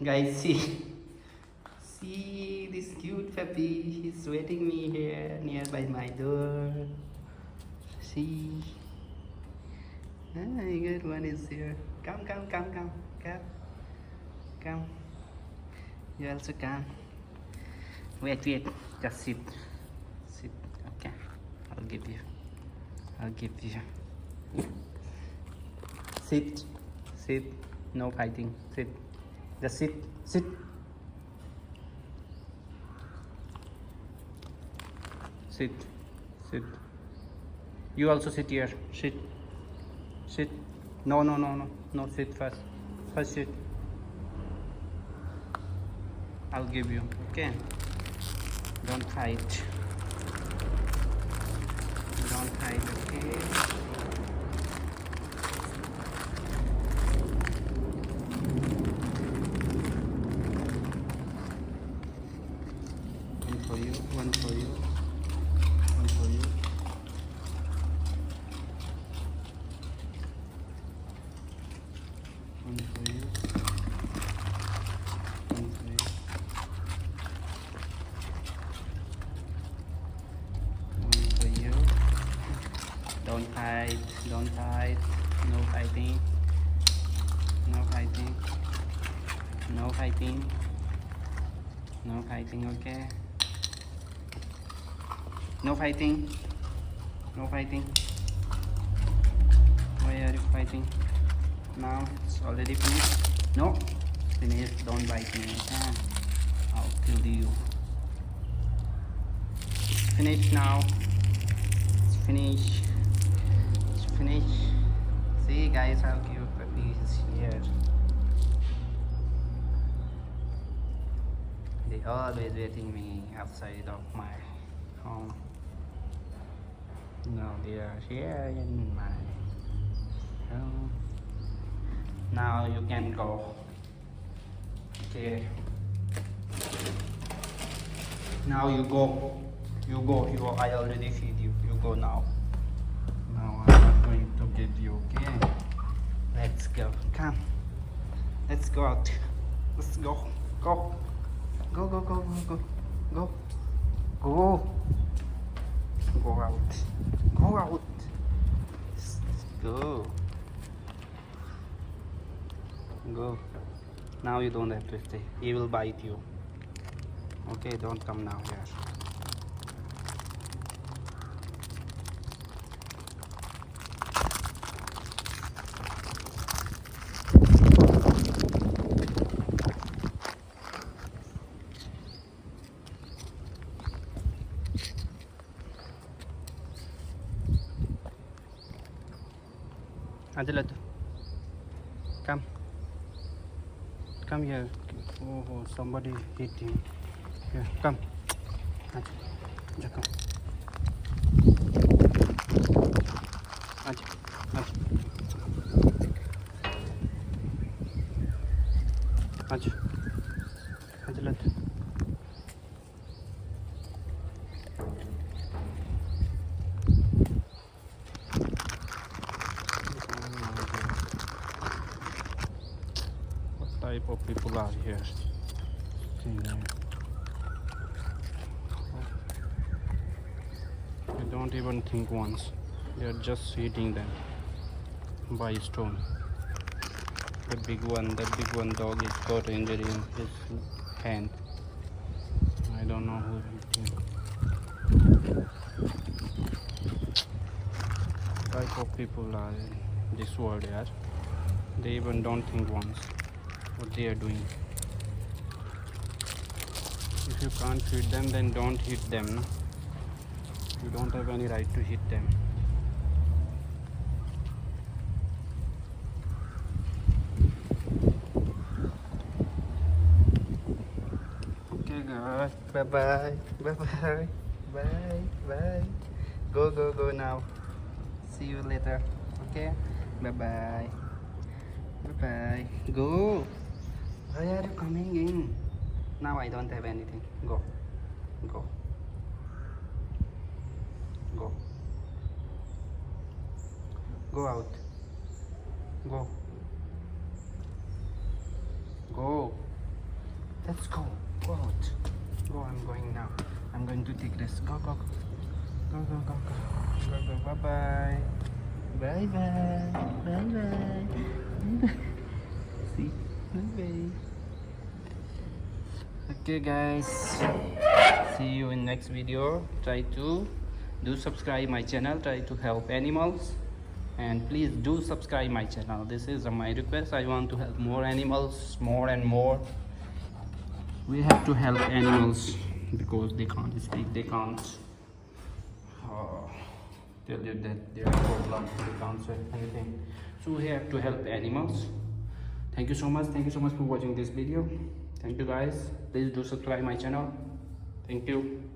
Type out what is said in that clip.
Guys, see this cute puppy. He's waiting me here nearby my door. See, good one is here. Come, come, come, come, come, come. You also come. Wait, wait. Just sit, sit. Okay, I'll give you. I'll give you. Sit, sit. No fighting. Sit. Just sit, sit. Sit, sit. You also sit here. Sit, sit. No, no, no, no, no. Sit first. First sit. I'll give you. Okay. Don't fight. Don't fight. Okay. One for you. One for you. One for you. One for you. One for you. One for you. Don't fight. Don't fight. No fighting. No fighting. No fighting. No fighting. Okay. No fighting. No fighting. Why are you fighting? Now it's already finished. No. Finished. Don't bite me. Okay? I'll kill you. It's finished now. It's finished. It's finished. See guys, how cute puppy is here. They always waiting me outside of my home. Now they are here in my home. Now you can go. Okay. Now you go. You go. You go. I already feed you. You go now. Now I'm not going to get you. Okay. Let's go. Come. Let's go out. Let's go. Go. Go. Go. Go. Go. Go. Go. Go out. Go out. Let's go. Go. Now you don't have to stay. He will bite you. Okay, don't come now here. Ajalatu. Come. Come here. Oh, somebody hit him. Here, come. Aja, come. Aja, aja. Aja. Ajalatu. Type of people are here. They don't even think once. They are just feeding them by stone. That big one dog is got injury in his hand. I don't know who hit him. Type of people are in this world here. They even don't think once what they are doing. If you can't feed them, then don't hit them. No? You don't have any right to hit them. Okay guys, bye bye, bye bye, bye bye. Go now. See you later. Okay, bye bye, bye bye. Go. Why are you coming in? Now I don't have anything. Go. Go. Go. Go out. Go. Go. Let's go. Go out. Go. I'm going now. I'm going to take this. Go, go, go. Go, go, go, go. Go, go. Bye bye. Bye bye. Bye bye. See? Bye bye. Okay, guys. See you in next video. Try to do subscribe my channel. Try to help animals. And please do subscribe my channel. This is my request. I want to help more animals, more and more. We have to help animals because they can't speak, they can't tell you that they are problem, they can't say anything. So we have to help animals. Thank you so much for watching this video. Thank you guys. Please do subscribe my channel. Thank you.